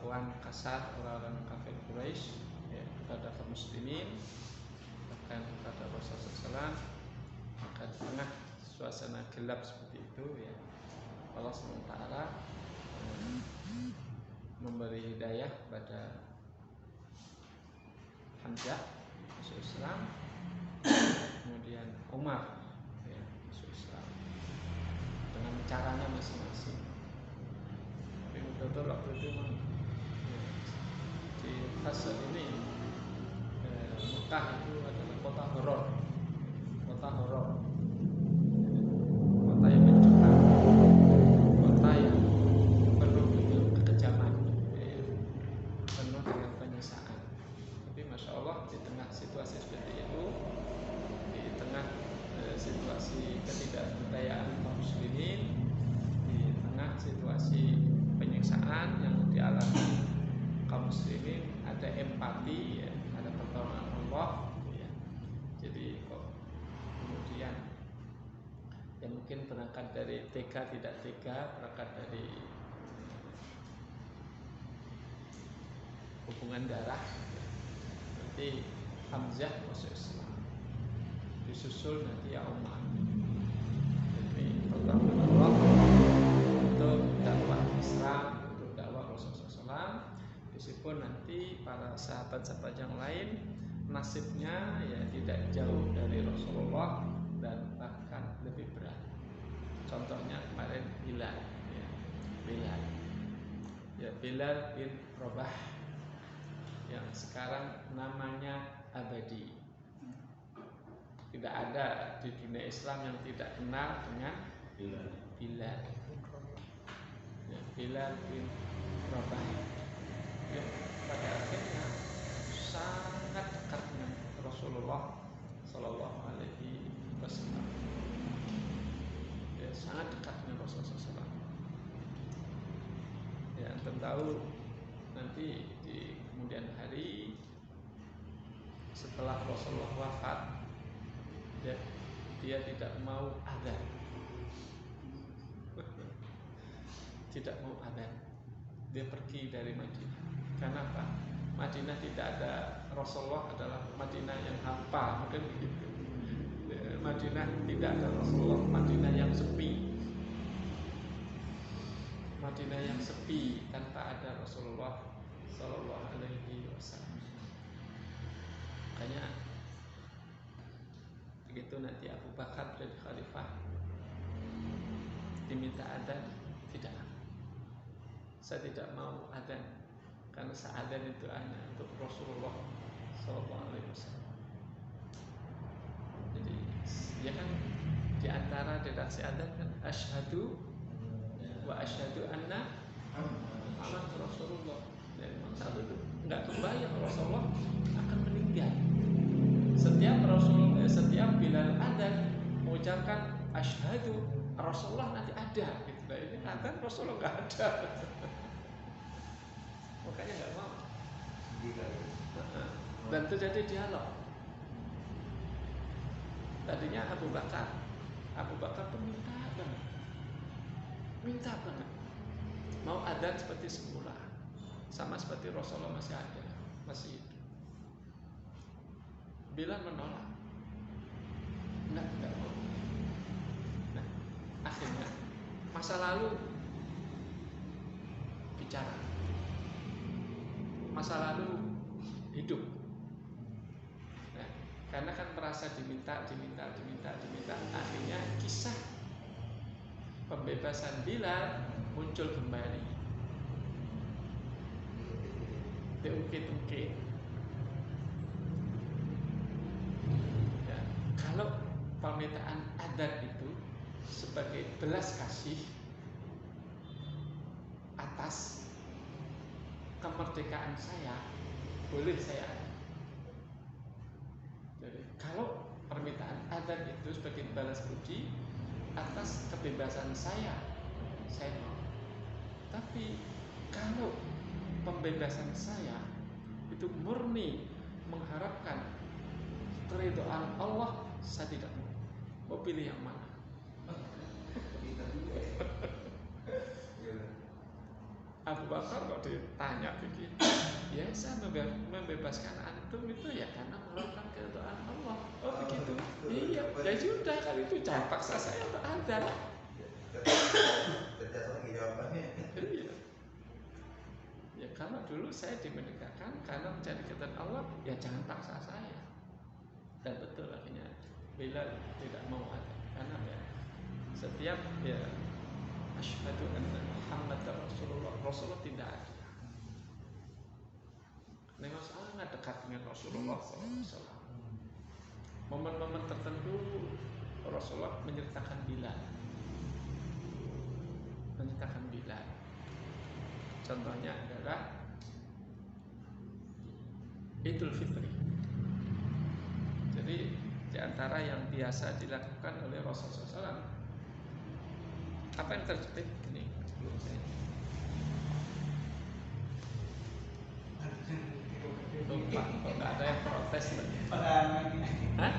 perlakuan kasar orang-orang kafir Quraisy ya, kepada kaum muslimin, bahkan kepada Rasulullah SAW. Maka di tengah suasana gelap seperti itu ya, Allah SWT memberi hidayah kepada Hamzah masuk Islam, kemudian Umar ya, masuk Islam dengan caranya masing-masing. Tapi betul waktu itu memang ya, di fase ini Mekah itu adalah kota horor, kota yang mencekam, kota yang penuh dengan kekejaman ya, penuh dengan penyiksaan. Tapi Masya Allah di tengah situasi seperti itu, di tengah situasi ketidakberdayaan kaum muslimin, di tengah situasi penyiksaan yang dialami kaum muslimin, ada empati ya, ada pertolongan Allah ya. Jadi kok kemudian yang mungkin berangkat dari tega tidak tega, berangkat dari hubungan darah ya. Nanti Hamzah masuk Islam, disusul nanti ya Umar. Jadi pertolongan Allah untuk dakwah Islam, untuk dakwah Rasulullah SAW. Meskipun nanti para sahabat-sahabat yang lain nasibnya ya tidak jauh dari Rasulullah dan bahkan lebih berat. Contohnya kemarin Bilal ya. Bilal bin Rabah yang sekarang namanya abadi. Tidak ada di dunia Islam yang tidak kenal dengan Bilal. Ya, Bilal bin Rabah yang pada akhirnya sangat dekat dengan Rasulullah Sallallahu Alaihi Wasallam. Ya, sangat dekat dengan Rasulullah SAW. Ya, antum tahu nanti di kemudian hari setelah Rasulullah wafat, ya, dia tidak mau adzan, tidak mau adzan. Dia pergi dari Madinah. Kenapa? Madinah tidak ada Rasulullah, adalah Madinah yang hampa, mungkin begitu. Madinah tidak ada Rasulullah, Madinah yang sepi. Madinah yang sepi tanpa ada Rasulullah Sallallahu Alaihi Wasallam. Makanya begitu nanti Abu Bakar jadi khalifah, diminta adzan, tidak. Saya tidak mau adzan karena adzan itu hanya untuk Rasulullah Sallallahu Alaihi Wasallam. Jadi ya kan di antara redaksi adzan kan asyhadu wa asyhadu anna Muhammad Rasulullah. Dan satu itu nggak kebayang Rasulullah akan meninggal. Setiap Bilal adzan mengucapkan asyhadu, Rasulullah nanti ada gitu. Nah, ini adzan Rasulullah nggak ada. Makanya nggak mau. Dan terjadi dialog. Tadinya Abu Bakar pun minta banget mau adzan seperti semula, sama seperti Rasulullah masih ada, masih hidup. Bilal menolak, enggak mau. Nah, akhirnya masa lalu bicara, masa lalu hidup. Nah, karena kan merasa diminta, akhirnya kisah pembebasan Bilal muncul kembali, diungkit-ungkit. Ya, kalau permintaan adzan itu sebagai belas kasih atas kemerdekaan saya, boleh saya adzan. Jadi kalau permintaan adzan itu sebagai balas budi atas kebebasan saya mau. Tapi kalau pembebasan saya itu murni mengharapkan keridhaan Allah, saya tidak mau. Mau pilih yang mana? Abu Bakar kok ditanya begitu, ya saya membebaskan antum itu ya karena melakukan keridhaan Allah. Oh begitu, iya, ya sudah kalau itu jangan paksa saya untuk adzan. Iya. Ya kalau dulu saya dimenikahkan karena mencari keridhaan Allah, ya jangan paksa saya. Dan betul akhirnya Bilal tidak mau adzan karena ya setiap ya asyhadu anna Muhammad Rasulullah tidak ada. Memang sangat dekat dengan Rasulullah SAW. Momen-momen tertentu Rasulullah menyertakan Bilal. Contohnya adalah Idul Fitri. Jadi di antara yang biasa dilakukan oleh Rasulullah SAW, apa yang terjadi ini belum saya lupa, kok nggak ada yang protes lagi. Hah?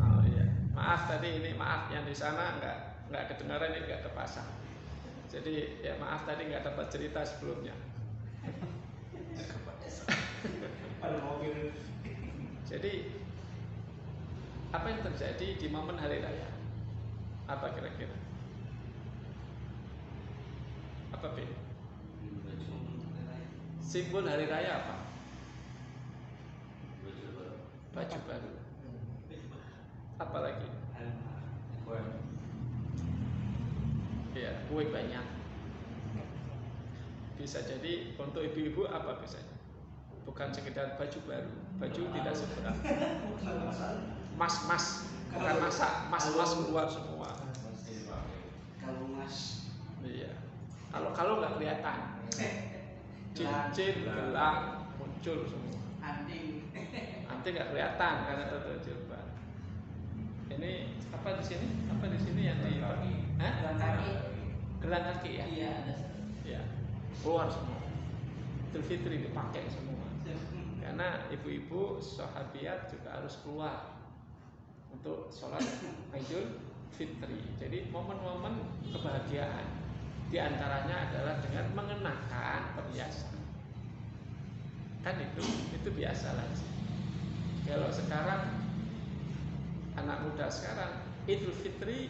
Oh iya, maaf tadi ini maaf yang di sana nggak kedengaran, ini nggak kepasang. Jadi ya maaf tadi nggak dapat cerita sebelumnya. Jadi apa yang terjadi di momen hari raya? Apa kira-kira? Apa Bin? Simbol hari raya apa? Baju baru. Apa lagi? Ya, kue banyak. Bisa jadi untuk ibu-ibu apa biasanya? Bukan sekedar baju baru. Baju tidak seberapa. Mas, bukan masak, mas keluar semua. Kalau mas, iya. Kalau nggak kelihatan, cincin, gelang muncul semua. Anting nggak kelihatan karena tertutup jilbab. Ini apa di sini? Apa di sini yang di? Gelang kaki ya? Iya ada. Ya, keluar semua. Idul Fitri dipakai semua. Karena ibu-ibu sahabiat juga harus keluar untuk sholat Idul Fitri. Jadi momen-momen kebahagiaan diantaranya adalah dengan mengenakan perhiasan. Kan itu biasa lah. Kalau sekarang anak muda sekarang Idul Fitri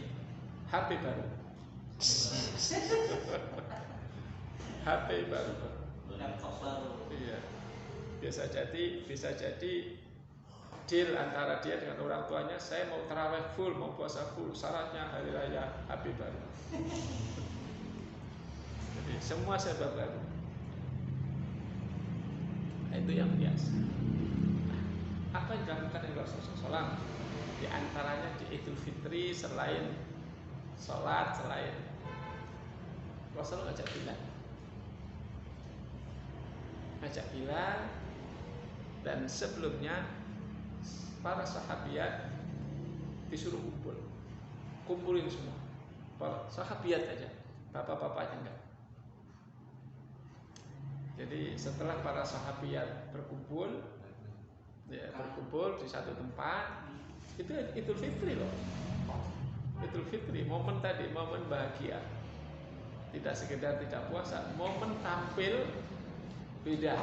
HP baru. HP baru. Laptop baru. Iya. Bisa jadi deal antara dia dengan orang tuanya, saya mau tarawih full, mau puasa full, syaratnya hari raya HP baru. Jadi semua serba baru. Nah, itu yang biasa. Nah, apa yang dilakukan oleh Rasulullah SAW? Di antaranya di Idul Fitri, selain sholat, selain Rasulullah ngajak Bilal, dan sebelumnya para sahabiat disuruh kumpulin semua, para sahabiat aja, bapak-bapaknya enggak. Jadi setelah para sahabiat berkumpul di satu tempat, itu Idul Fitri loh. Idul Fitri, momen bahagia. Tidak sekedar tidak puasa, momen tampil beda.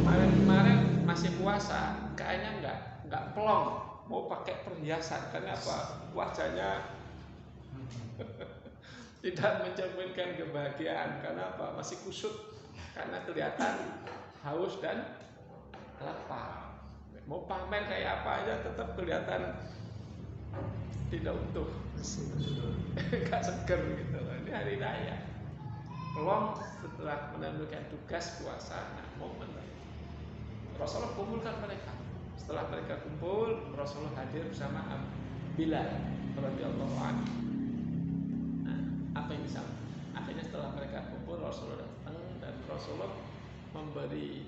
Kemarin masih puasa, kayaknya nggak plong, mau pakai perhiasan karena apa? Wajahnya tidak mencerminkan kebahagiaan karena apa? Masih kusut karena kelihatan haus dan lapar. Mau pamer kayak apa aja tetap kelihatan tidak utuh, nggak seger gitu. Ini hari raya. Pelong setelah menunaikan tugas puasa, nah momen Rasulullah kumpulkan mereka. Setelah mereka kumpul, Rasulullah hadir bersama Bilal radhiyallahu anhu. Nah, apa yang bisa? Akhirnya setelah mereka kumpul, Rasulullah datang dan Rasulullah memberi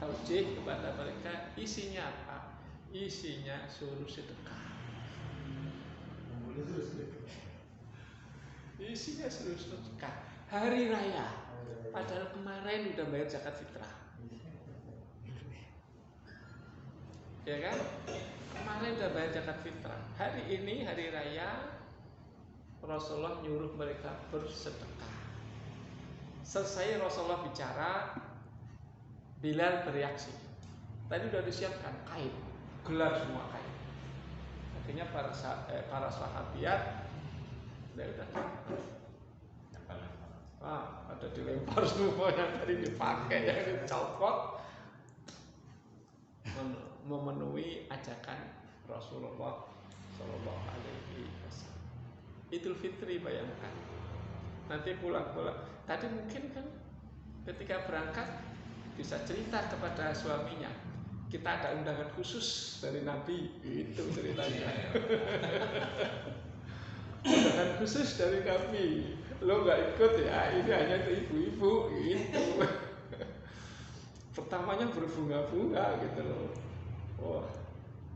taujih kepada mereka. Isinya apa? Isinya suruh sedekah. Isinya suruh sedekah. Hari raya. Padahal kemarin udah bayar zakat fitrah. Ya kan? Kemarin udah tidak bayar zakat fitrah. Hari ini hari raya, Rasulullah nyuruh mereka bersedekah. Selesai Rasulullah bicara, Bilal bereaksi. Tadi sudah disiapkan kain, gelar semua kain. Akhirnya para sahabiat, ada dilempar semua yang tadi dipakai, yang dicopot, memenuhi ajakan Rasulullah Shallallahu Alaihi Wasallam. Idul Fitri, bayangkan. Nanti pulang-pulang. Tadi mungkin kan ketika berangkat bisa cerita kepada suaminya, kita ada undangan khusus dari Nabi, itu ceritanya. Undangan khusus dari Nabi, lo nggak ikut ya, ini hanya untuk ibu-ibu, gitu. Pertamanya berbunga-bunga gitu loh. Wah,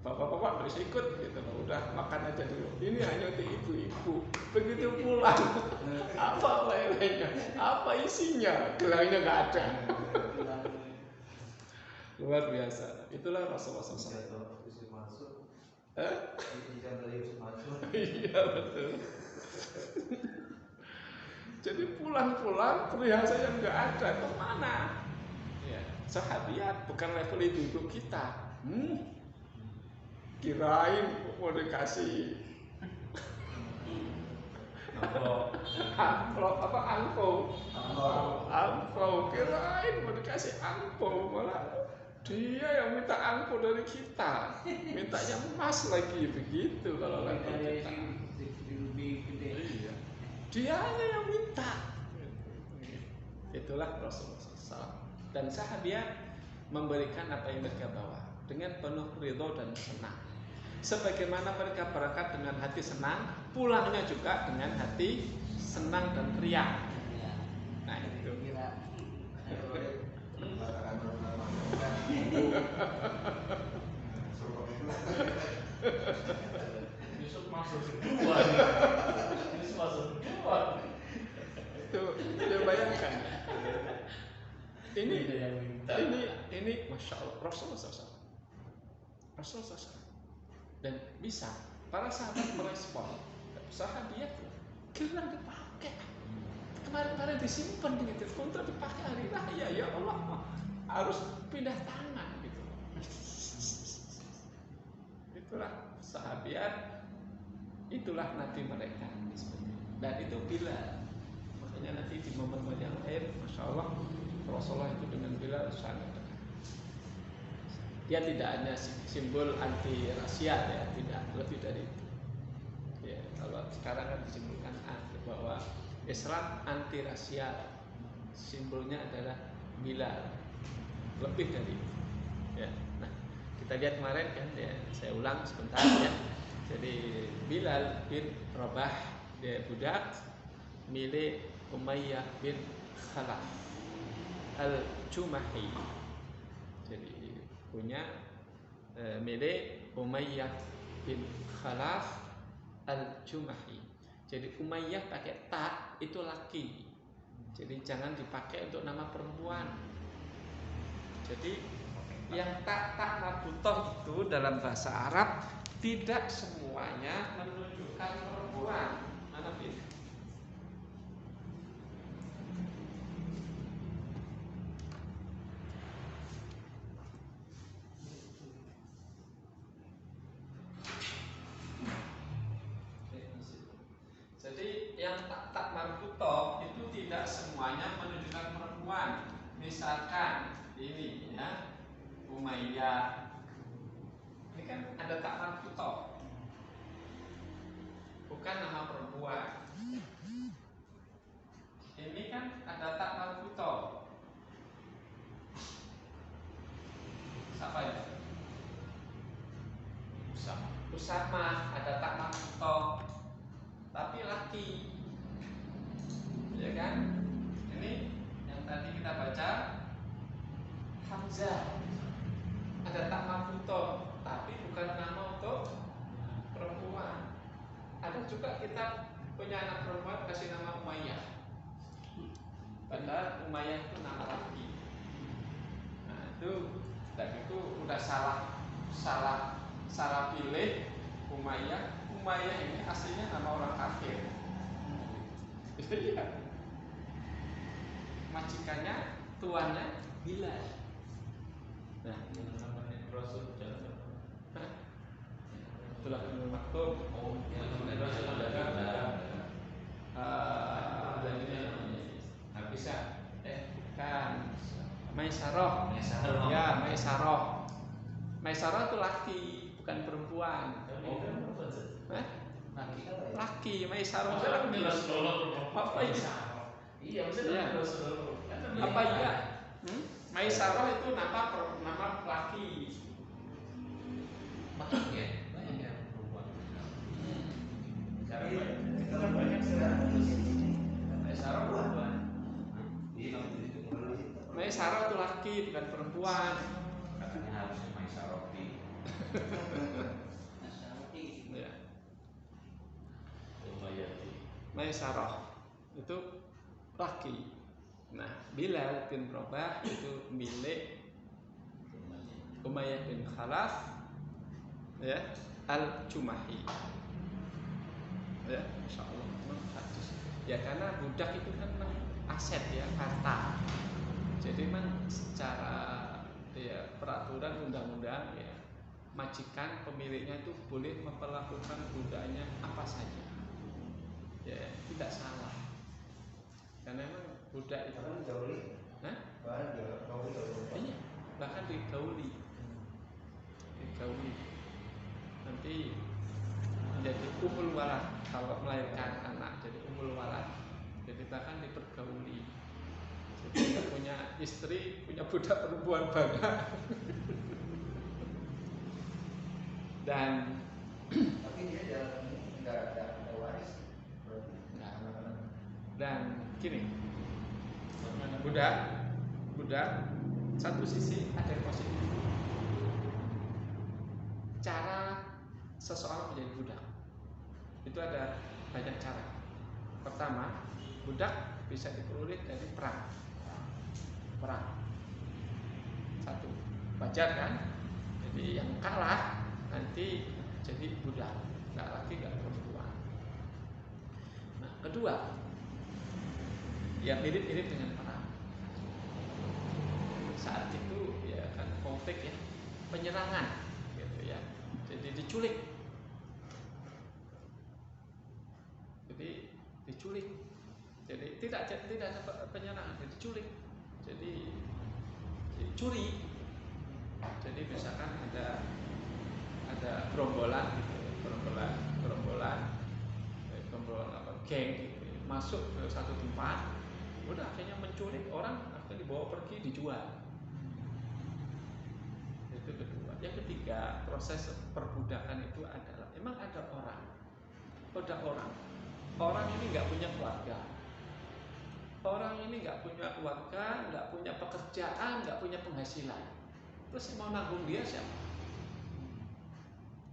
bapak-bapak harus ikut gitu loh. Udah makan aja dulu. Ini hanya untuk ibu-ibu. Begitu pulang, apa lelenya? Apa isinya? Gelangnya nggak ada. Luar biasa. Itulah Rasulullah SAW. Iya betul. Jadi pulang-pulang perhiasan yang nggak ada kemana? Ya, sahabiat bukan level itu kita. Kirain mau dikasih angpau, kirain mau dikasih angpau, malah dia yang minta angpau dari kita, mintanya emas lagi, begitu kalau level kita. Iya. Dia yang minta. Itulah Rasulullah SAW. Dan sahabiat memberikan apa yang mereka bawa dengan penuh ridho dan senang. Sebagaimana mereka berangkat dengan hati senang, pulangnya juga dengan hati senang dan riang. Nah itu. Besok masuk kedua. Itu bayangkan. Ini Masya Allah, Rasulullah SAW. Dan bisa para sahabat merespon, sahabiat gelang dipakai. Kemarin disimpan di telepon, dipakai hari raya, ya Allah, harus pindah tangan gitu. Itulah sahabiat, itulah Nabi mereka. Dan itu Bilal. Makanya nanti di momen yang lain, Masya Allah, Rasulullah itu dengan Bilal sangat dekat. Dia tidak hanya simbol anti rasial ya, tidak, lebih dari itu. Ya, kalau sekarang kan disimpulkan bahwa Islam anti rasial, simbolnya adalah Bilal, lebih dari itu. Ya, nah kita lihat kemarin kan, ya, saya ulang sebentar ya. Jadi Bilal bin Rabah, dia budak milik Umayyah bin Khalaf Al-Jumahi. Jadi punya milik Umayyah bin Khalaf Al-Jumahi. Jadi Umayyah pakai ta itu laki. Jadi jangan dipakai untuk nama perempuan. Jadi yang tak marbutoh itu dalam bahasa Arab tidak semuanya menunjukkan perempuan. Mana pilih? Jadi yang tak marbutoh itu tidak semuanya menunjukkan perempuan. Misalkan ini ya, Umayyah. Ini kan ada tak marbutoh, bukan nama perempuan. Ini kan ada tak marbutoh. Siapa ya? Usama ada tak marbutoh, tapi laki, ya kan? Ini yang tadi kita baca Hamzah, ada tak marbutoh, tapi bukan nama untuk perempuan. Ada juga kita punya anak perempuan kasih nama Umayyah, padahal Umayyah itu nama laki. Nah itu, dan itu udah salah salah pilih Umayyah. Umayyah ini aslinya nama orang kafir. Iya. Majikannya, tuannya Bilal. Nah, Rasul jangan. itulah Ibnu Maktum. Oh, yang Rasul ada. Bisa. Bukan. Maisarah. Maisarah. Ya, Maisarah. Maisarah itu laki, bukan perempuan. Hah? Laki, Maisarah itu laki. Apa itu? Iya, maksudnya Rasul. Apa iya? Maisarah itu nama laki. Makanya banyak yang perempuan. Itu kan banyak sekarang Maisarah perempuan. Maisarah itu laki, bukan perempuan. Katanya harusnya Maisarah. Ya. Umayyati. Maisarah itu laki. Nah, Bilal bin Rabah itu milik Umayyah bin Khalaf, ya, Al-Jumahi. Ya, insyaallah memang hadis. Ya karena budak itu kan aset ya, harta. Jadi memang secara ya peraturan undang-undang ya majikan pemiliknya itu boleh memperlakukan budaknya apa saja. Ya, tidak salah. Karena memang budak itu Bahkan digauli. Hah? Iya, bahkan digauli. Nanti menjadi umul walad kalau melahirkan anak, jadi umul walad. Jadi bahkan dipergauli. Jadi tidak punya istri, punya budak perempuan banyak. Dan Tapi dia dalam ini nggak ada waris. dan gini, budak satu sisi ada yang positif. Cara seseorang menjadi budak itu ada banyak cara. Pertama, budak bisa diperoleh dari perang. Satu, wajar kan? Jadi yang kalah nanti jadi budak, nggak laki nggak perempuan. Nah, kedua, ya mirip-mirip dengan perang. Saat itu ya kan konflik ya, penyerangan gitu ya. Jadi diculik. Jadi tidak ada penyerangan, diculik. Jadi curi. Jadi misalkan ada gerombolan gitu, gerombolan apa geng gitu, masuk ke satu tempat, udah akhirnya menculik orang, akhirnya dibawa pergi dijual. Itu kedua. Yang ketiga, proses perbudakan itu adalah memang ada orang ini nggak punya keluarga, nggak punya pekerjaan, nggak punya penghasilan, terus yang mau nanggung dia siapa?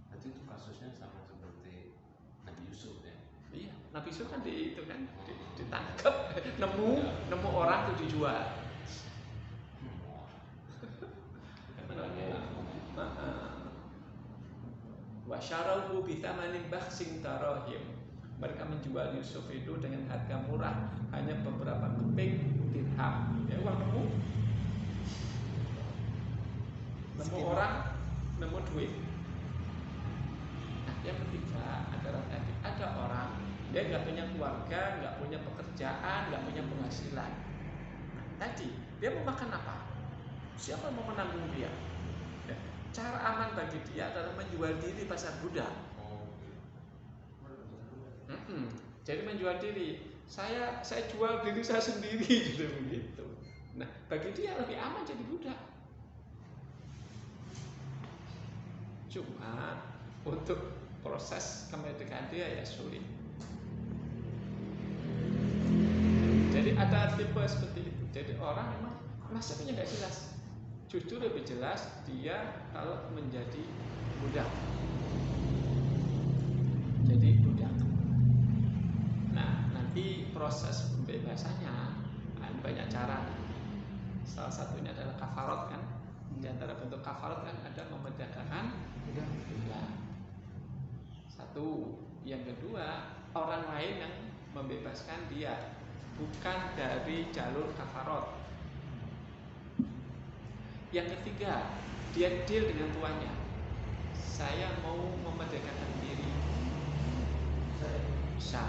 Berarti itu kasusnya sama seperti Nabi Yusuf ya. Iya, Nabi Yusuf kan ditangkap, nemu orang itu dijual. Wa syarahu bi thamanin bakhsin tarahim. Mereka menjual Yusuf itu dengan harga murah, hanya beberapa keping dirham. Ya, uang nemu orang, nemu duit. Nah, yang ketiga adalah tadi ada orang dia nggak punya keluarga, nggak punya pekerjaan, nggak punya penghasilan. Nah, tadi dia mau makan apa? Siapa yang mau menanggung dia? Ya, cara aman bagi dia adalah menjual diri pasar budak. Jadi menjual diri, saya jual diri saya sendiri gitu begitu. Nah, bagi dia lebih aman jadi budak. Cuma untuk proses kemerdekaan dia ya sulit. Jadi ada tipe seperti itu. Jadi orang memang nasibnya nggak jelas. Justru lebih jelas dia kalau menjadi budak. Jadi budak. Nah, nanti proses pembebasannya ada banyak cara. Salah satunya adalah kafarot kan. Di antara bentuk kafarat kan ada memerdekakan budak. Satu. Yang kedua, orang lain yang membebaskan dia, bukan dari jalur kafarat. Yang ketiga, dia deal dengan tuannya. Saya mau memerdekakan diri. Bisa.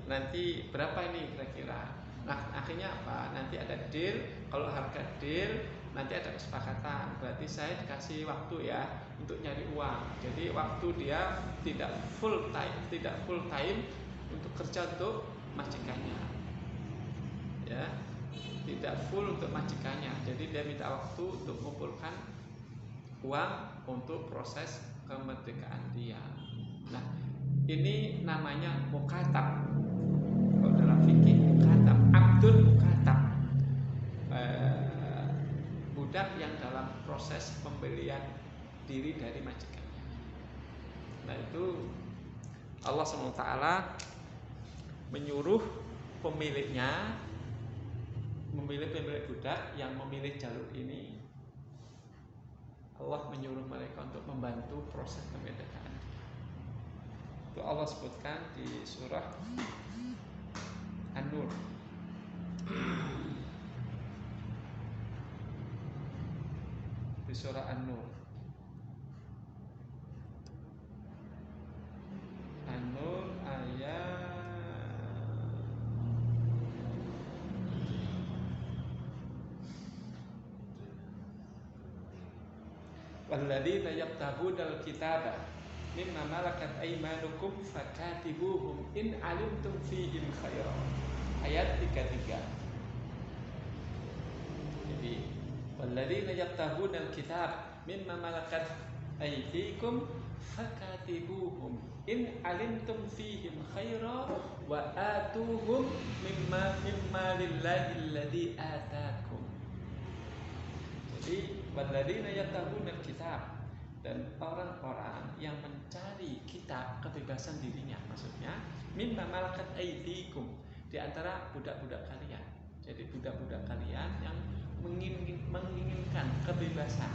Nanti berapa ini kira-kira? Nah, akhirnya apa? Nanti ada deal. Kalau harga deal, nanti ada kesepakatan. Berarti saya dikasih waktu ya untuk nyari uang. Jadi waktu dia tidak full time untuk kerja untuk majikannya. Ya, tidak full untuk majikannya. Jadi dia minta waktu untuk mengumpulkan uang untuk proses kemerdekaan dia. Nah, ini namanya mukatab. Kalau dalam fikih mukatab, abdul mukatab, budak yang dalam proses pembelian diri dari majikannya. Nah, itu Allah SWT menyuruh pemiliknya, pemilik budak yang memilih jalur ini, Allah menyuruh mereka untuk membantu proses kemerdekaan. Itu Allah sebutkan di surah An-Nur. Di surah An-Nur. An-Nur ayat walladzina yabtaghunal kitaba mimma malakat aymanukum fakatibuhum in alimtum fihim khairan. Ayat 33. Jadi walladzina yabtaghunal kitab mimma malakat aydikum fakatibuhum in alimtum fihim khairan wa atuhum mimma lillahi alladzi atakum. Jadi walladzina yabtaghunal kitab, dan orang-orang yang mencari kitab kebebasan dirinya, maksudnya mimma malakat aydikum, di antara budak-budak kalian. Jadi budak-budak kalian yang menginginkan kebebasan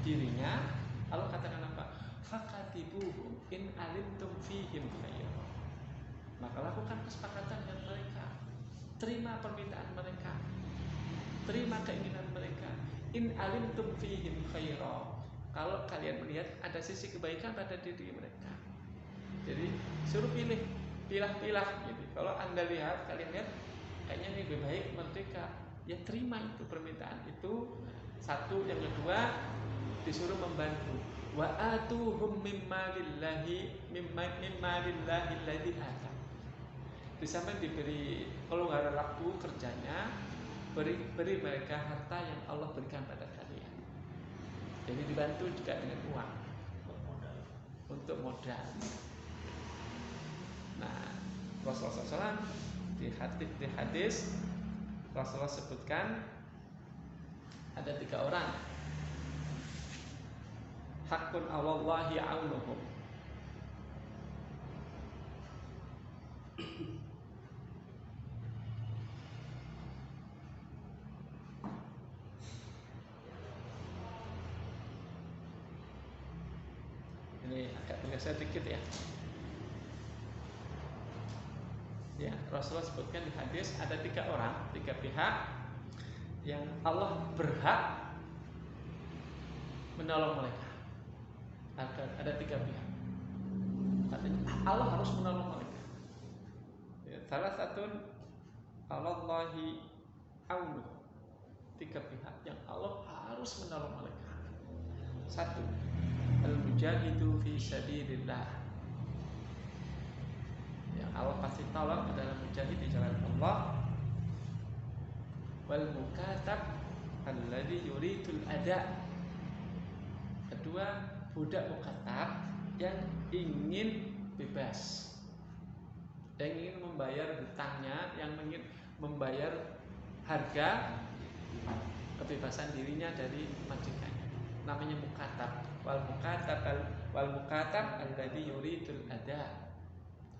dirinya, Allah katakan apa? Fakatibuhum in alimtum fihim khairan. Maka lakukan kesepakatan dengan mereka, terima permintaan mereka, terima keinginan mereka. In alimtum fihim khairan, kalau kalian melihat ada sisi kebaikan pada diri mereka. Jadi suruh pilah-pilah gitu. Kalau Anda lihat, kalian lihat kayaknya ini lebih baik merdeka, ya terima itu permintaan itu. Satu. Yang kedua, disuruh membantu. Wa atuhum mimma lillahi alladzi ata. Di samping diberi, kalau nggak ada waktu kerjanya, beri mereka harta yang Allah berikan pada kalian. Jadi dibantu juga dengan uang untuk modal. Nah, Rasulullah SAW di hadis Rasulullah sebutkan ada 3 orang, hakun alallahi aunuhum. Ini agak bergeser dikit ya. Ya, Rasulullah sebutkan di hadis ada 3 orang, 3 pihak yang Allah berhak menolong mereka. Ada 3 pihak. Artinya Allah harus menolong mereka. Ya, salah satu Allahi aunuh. 3 pihak yang Allah harus menolong mereka. 1. Al-mujahidu fi sabilillah. Yang Allah pasti tolong adalah mujahid di jalan Allah. Wal mukatab alladhi yuridul ada. Kedua, budak mukatab yang ingin bebas, yang ingin membayar hutangnya, yang ingin membayar harga kebebasan dirinya dari majikannya. Namanya mukatab. Wal mukatab alladhi yuridul ada.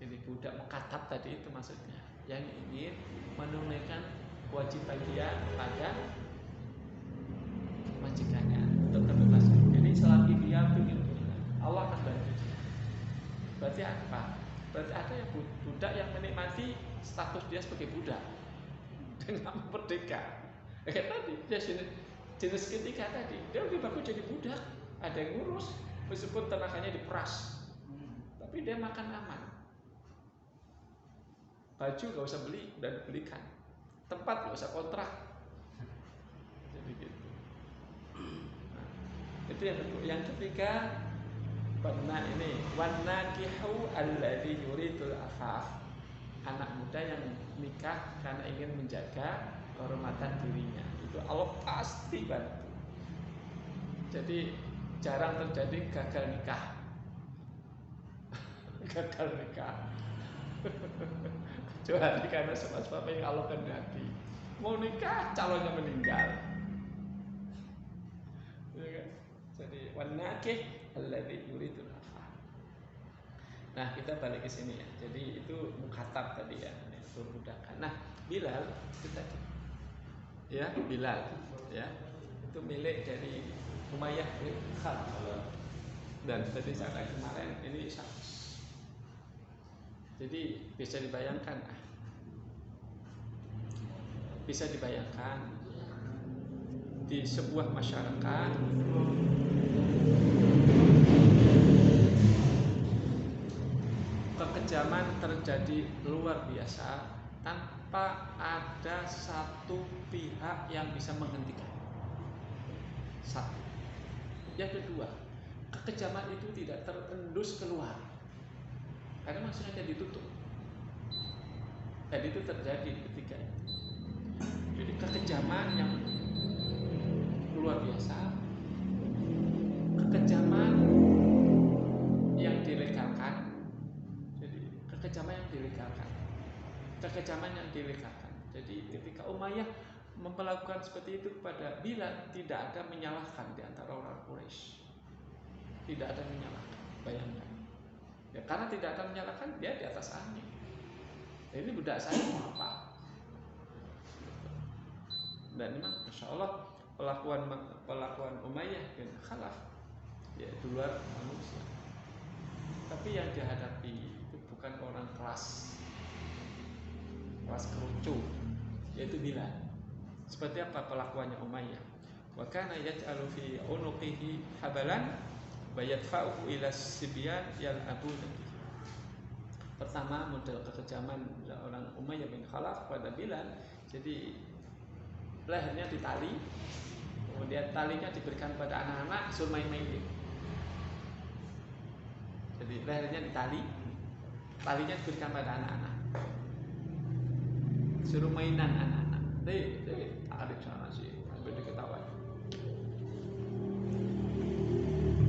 Jadi budak mukatab tadi itu maksudnya yang ingin menunaikan kewajiban dia pada majikannya untuk kebebasan. Jadi selagi dia ingin Allah akan bantu dia. Berarti apa? Berarti ada yang budak yang menikmati status dia sebagai budak dengan merdeka. Kayak tadi dia jenis ketiga tadi, dia lebih bagus jadi budak. Ada yang ngurus meskipun tenaganya diperas, tapi dia makan aman. Baju gak usah beli, udah dibelikan. Tempat gak usah kontrak. Jadi gitu. Nah, itu yang kedua. Yang ketiga, wanakihu alladhi yuridul afaf. Anak muda yang nikah karena ingin menjaga kehormatan dirinya. Itu Allah pasti bantu. Jadi jarang terjadi gagal nikah. Gagal nikah. Kecuali karena sebab-sebab yang Allah kehendaki. Mau nikah, calonnya meninggal. Ya kan? Jadi wanakih alladzi yuridul afaf. Nah, kita balik ke sini ya. Jadi itu mukatab tadi ya, perbudakan. Nah, Bilal itu tadi. Ya, Bilal ya. Itu milik dari Umayyah bin Khalaf. Dan tadi saya kemarin ini jadi bisa dibayangkan di sebuah masyarakat kekejaman terjadi luar biasa tanpa ada satu pihak yang bisa menghentikan. Satu. Yang kedua, kekejaman itu tidak terendus keluar karena maksudnya ditutup. Dan itu terjadi ketika itu. Jadi kekejaman yang luar biasa, kekejaman yang dilegalkan. Jadi kekejaman yang dilegalkan. Jadi ketika Umayyah memperlakukan seperti itu kepada Bilal, tidak ada menyalahkan di antara orang Quraisy. Tidak ada menyalahkan. Bayangkan. Ya, karena tidak ada menyalahkan, dia di atas angin. Ini budak saya mau apa? Dan memang Masya Allah pelakuan Umayyah bin Khalaf ya di luar manusia. Tapi yang dihadapi itu bukan orang keras kerucu, yaitu Bilal. Seperti apa pelakuannya Umayyah? Wa kana yaj'alu fi unuqihi habalan wa yadfa'uhu ila sibyan yal'abuna. Pertama, model kekejaman orang Umayyah bin Khalaf pada Bilal. Jadi lehernya ditali, kemudian talinya diberikan pada anak-anak suruh main-mainin. Jadi lehernya ditali, talinya diberikan pada anak-anak, suruh mainan anak-anak. Tarik sana sih, sampai diketahui.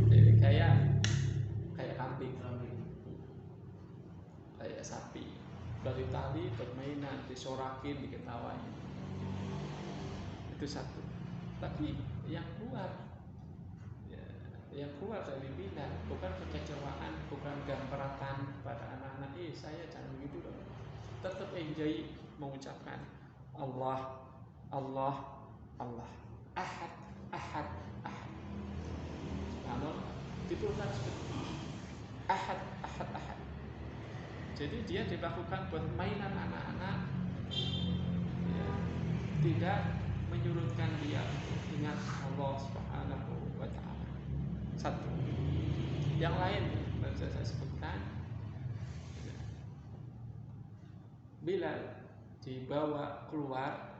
Jadi kayak kambing, kayak sapi, dari tali bermainan, disorakin, diketawain. Itu satu. Tapi yang keluar dari Bilal bukan kekecewaan, bukan gamperatan pada anak-anak. Saya jangan begitu dong. Tetap enjoy mengucapkan Allah, Allah, Allah, Ahad, Ahad, Ahad. Subhanallah, dituliskan seperti Ahad, Ahad, Ahad. Jadi dia dilakukan buat mainan anak-anak, ya, tidak menyurutkan dia ingat Allah Subhanahu wa ta'ala. Satu. Yang lain bisa saya sebutkan, Bilal dibawa keluar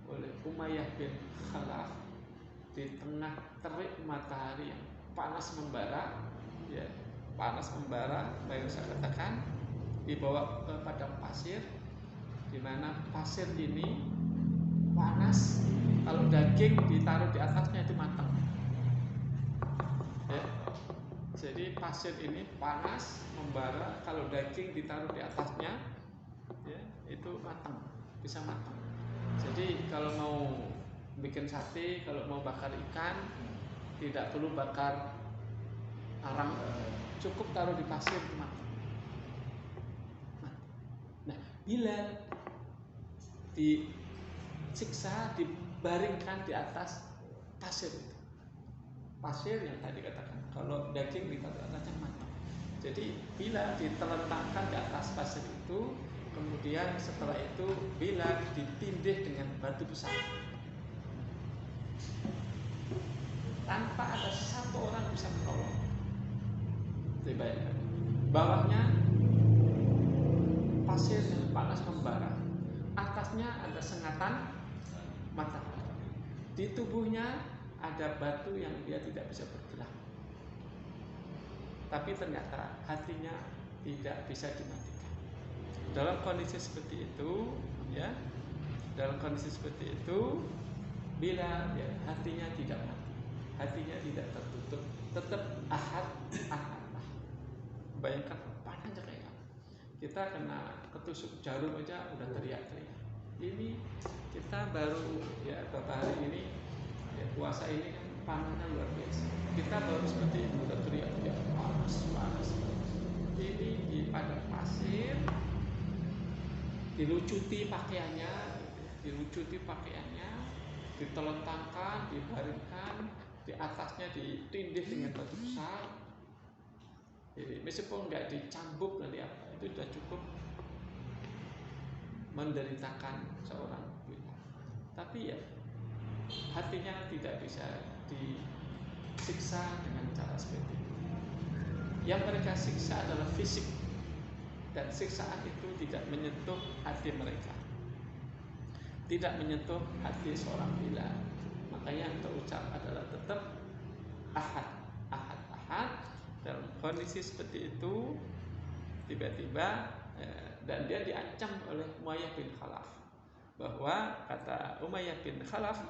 oleh Umayyah bin Khalaf di tengah terik matahari yang panas membara, ya, baru saya katakan, dibawa ke padang pasir, di mana pasir ini panas. Kalau daging ditaruh di atasnya itu matang. Ya. Jadi pasir ini panas membara, kalau daging ditaruh di atasnya, ya, itu matang, bisa matang. Jadi kalau mau bikin sate, kalau mau bakar ikan, tidak perlu bakar arang, cukup taruh di pasir itu matang. Nah, Bilal disiksa, dibaringkan di atas pasir itu. Pasir yang tadi katakan, kalau daging dikatakan matang. Jadi bila ditelentangkan di atas pasir itu, kemudian setelah itu bila ditindih dengan batu besar, tanpa ada satu orang bisa menolong. Dibayangkan, bawahnya pasir yang panas membara, atasnya ada sengatan matahari, di tubuhnya ada batu yang dia tidak bisa bergerak. Tapi ternyata hatinya tidak bisa dimatikan. Dalam kondisi seperti itu, ya, dalam kondisi seperti itu, bila ya, hatinya tidak mati, hatinya tidak tertutup, tetap ahad. Bayangkan panasnya kayak apa. Kita kena ketusuk jarum aja udah teriak-teriak. Ini kita baru ya beberapa hari ini ya, puasa ini kan panasnya luar biasa. Kita baru seperti itu udah teriak-teriak panas. Ini di padang pasir, dilucuti pakaiannya, ditelentangkan, dibaringkan, di atasnya ditindih dengan batu besar. Jadi meskipun nggak dicambuk nanti apa, itu sudah cukup menderitakan seorang Bilal. Tapi ya hatinya tidak bisa disiksa dengan cara seperti itu. Yang mereka siksa adalah fisik, dan siksaan itu tidak menyentuh hati mereka, tidak menyentuh hati seorang Bilal. Makanya yang terucap adalah tetap ahad. Dalam kondisi seperti itu tiba-tiba dan dia diancam oleh Umayyah bin Khalaf, bahwa kata Umayyah bin Khalaf,